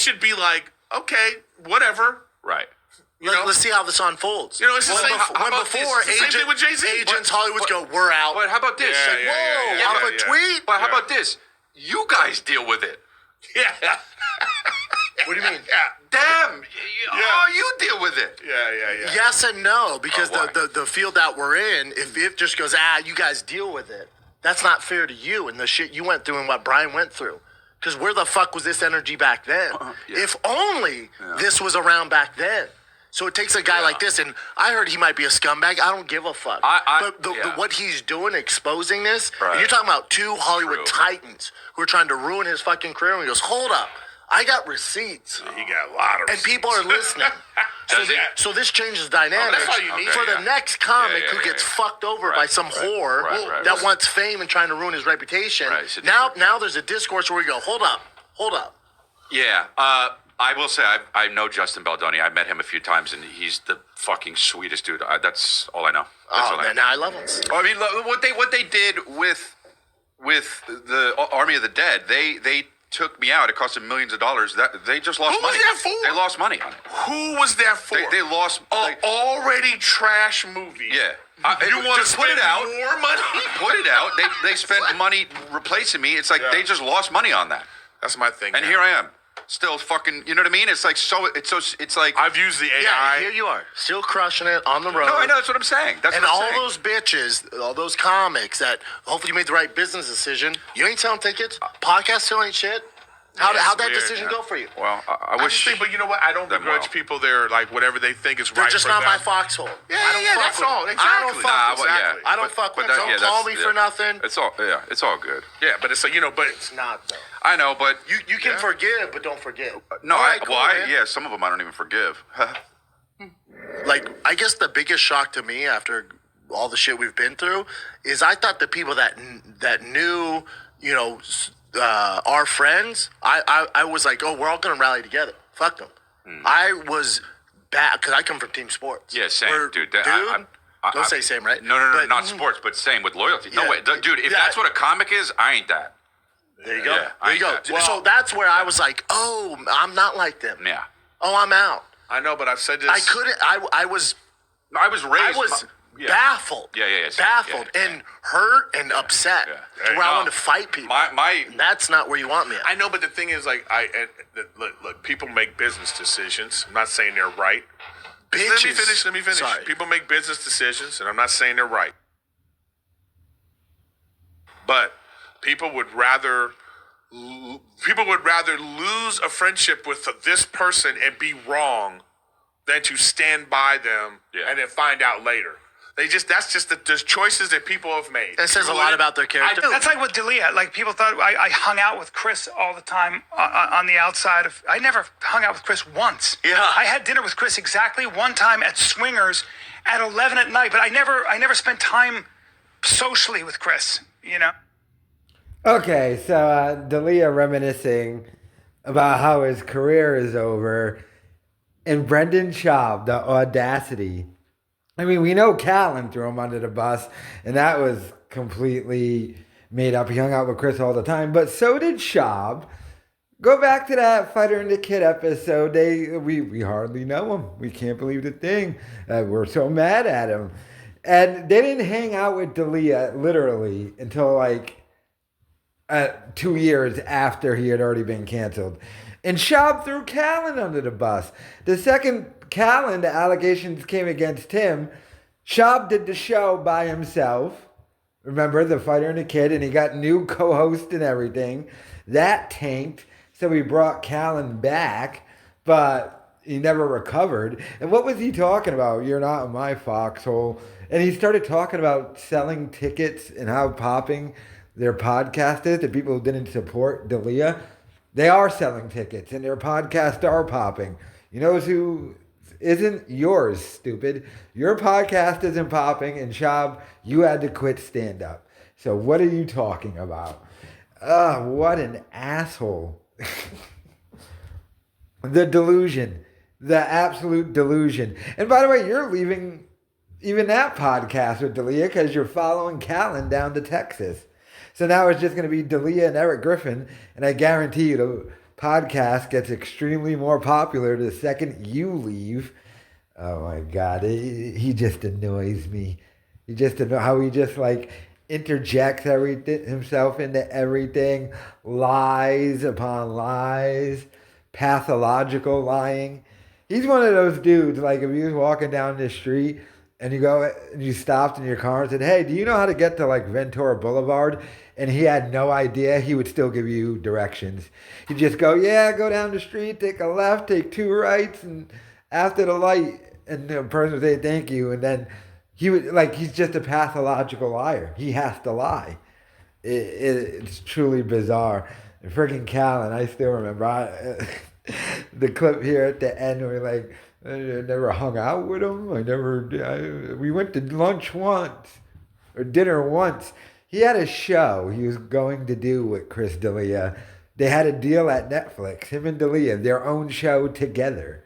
should be like, okay, whatever. Right. Let's see how this unfolds. It's the same. Before same thing with Jay-Z. agents, Hollywood go, we're out. But how about this? Off a tweet? But how about this? You guys deal with it. Yeah. What do you mean? Damn. You deal with it. Yeah. Yes and no, because the field that we're in, if it just goes, you guys deal with it, that's not fair to you and the shit you went through and what Brian went through. Because where the fuck was this energy back then? If only this was around back then. So it takes a guy like this, and I heard he might be a scumbag. I don't give a fuck. But what he's doing, exposing this, and you're talking about two Hollywood titans who are trying to ruin his fucking career, and he goes, hold up. I got receipts. He got a lot of receipts. And people are listening. So this changes dynamics that's all you need. for the next comic who gets fucked over by some whore that wants fame and trying to ruin his reputation. So now there's a discourse where we go, hold up. Yeah. I will say I know Justin Baldoni. I met him a few times, and he's the fucking sweetest dude. That's all I know. I love him. I mean, what they did with the Army of the Dead, they took me out. It cost them millions of dollars. They just lost money. Who was that for? They lost money on it. Who was that for? They lost an already trash movie. Yeah. You want to put it out? More money? Put it out. They spent money replacing me. It's like they just lost money on that. That's my thing. And here I am. Still fucking, you know what I mean? It's like it's like I've used the AI. Yeah, here you are, still crushing it on the road. No, I know, that's what I'm saying. Those bitches, all those comics that hopefully you made the right business decision. You ain't selling tickets. Podcast still ain't shit. How'd that decision go for you? Well, I wish. But you know what? I don't begrudge people their like whatever they think is right. They're just for not them. my foxhole. That's all. Exactly. I don't fuck with them. Don't call me for nothing. It's all good. Yeah, but it's like but it's not though. I know, but you can forgive, but don't forget. No, some of them I don't even forgive. Like, I guess the biggest shock to me after all the shit we've been through is I thought the people that knew, our friends, I was like, we're all gonna rally together. Fuck them. I was bad because I come from team sports. Yeah, same, dude. Don't say same, right? No, not sports, but same with loyalty. No way, dude. If that's what a comic is, I ain't that. There you go. There you go. So that's where I was like, I'm not like them. Yeah. I'm out. I know, but I've said this. I couldn't. I was raised. I was baffled. Baffled and hurt and upset. To where I wanted to fight people. That's not where you want me at. I know, but the thing is, like, look, people make business decisions. I'm not saying they're right. Bitches. Let me finish. Sorry. People make business decisions, and I'm not saying they're right. But people would rather lose a friendship with this person and be wrong than to stand by them and then find out later. That's just the choices that people have made. That says a lot about their character. That's like with D'Elia. Like, people thought I hung out with Chris all the time on the outside of. I never hung out with Chris once. Yeah. I had dinner with Chris exactly one time at Swingers at 11 at night, but I never spent time socially with Chris. Okay, so D'Elia reminiscing about how his career is over, and Brendan Schaub, the audacity. I mean, we know Callan threw him under the bus, and that was completely made up. He hung out with Chris all the time, but so did Schaub. Go back to that Fighter and the Kid episode. We hardly know him. We can't believe the thing. We're so mad at him. And they didn't hang out with D'Elia, literally, until 2 years after he had already been canceled. And Schaub threw Callan under the bus. The second Callan, the allegations came against him, Schaub did the show by himself. Remember, the Fighter and the Kid, and he got new co-host and everything. That tanked, so he brought Callan back, but he never recovered. And what was he talking about? You're not in my foxhole. And he started talking about selling tickets and how popping their podcast is to people who didn't support D'Elia. They are selling tickets, and their podcasts are popping. You know who isn't? Yours, stupid. Your podcast isn't popping, and Schaub, you had to quit stand-up. So what are you talking about? What an asshole. The delusion. The absolute delusion. And by the way, you're leaving even that podcast with D'Elia because you're following Callan down to Texas. So now it's just going to be D'Elia and Eric Griffin, and I guarantee you the podcast gets extremely more popular the second you leave. Oh my God, he just annoys me. He just how he just like interjects everything himself into everything, lies upon lies, pathological lying. He's one of those dudes. Like if you was walking down the street and you stopped in your car and said, "Hey, do you know how to get to like Ventura Boulevard?" And he had no idea, he would still give you directions. He'd just go, "Yeah, go down the street, take a left, take 2 rights, and after the light," and the person would say thank you, and then he's just a pathological liar. He has to lie. It's truly bizarre. And freaking Callan, I still remember the clip here at the end where like, I never hung out with him. We went to lunch once or dinner once. He had a show he was going to do with Chris D'Elia. They had a deal at Netflix, him and D'Elia, their own show together.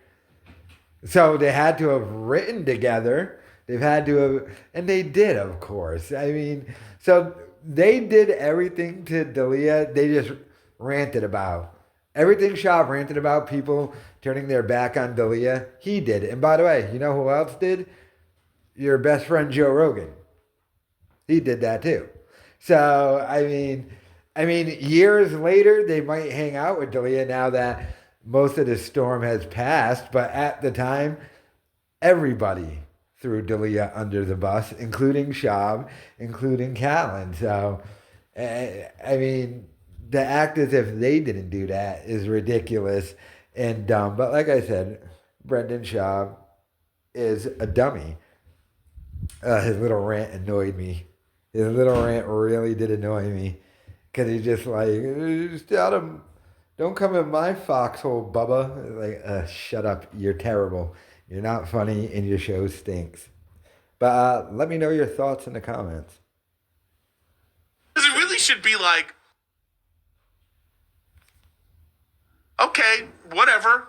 So they had to have written together. They've had to have, and they did, of course. I mean, so they did everything to D'Elia. They just ranted about. Everything Schaub ranted about people turning their back on D'Elia, he did. And by the way, you know who else did? Your best friend Joe Rogan. He did that too. So, I mean, years later, they might hang out with D'Elia now that most of the storm has passed. But at the time, everybody threw D'Elia under the bus, including Schaub, including Callan. So, I mean, to act as if they didn't do that is ridiculous and dumb. But like I said, Brendan Schaub is a dummy. His little rant annoyed me. His little rant really did annoy me. Because he's just like, don't come in my foxhole, Bubba. Like, shut up. You're terrible. You're not funny and your show stinks. But let me know your thoughts in the comments. Because it really should be like, okay, whatever.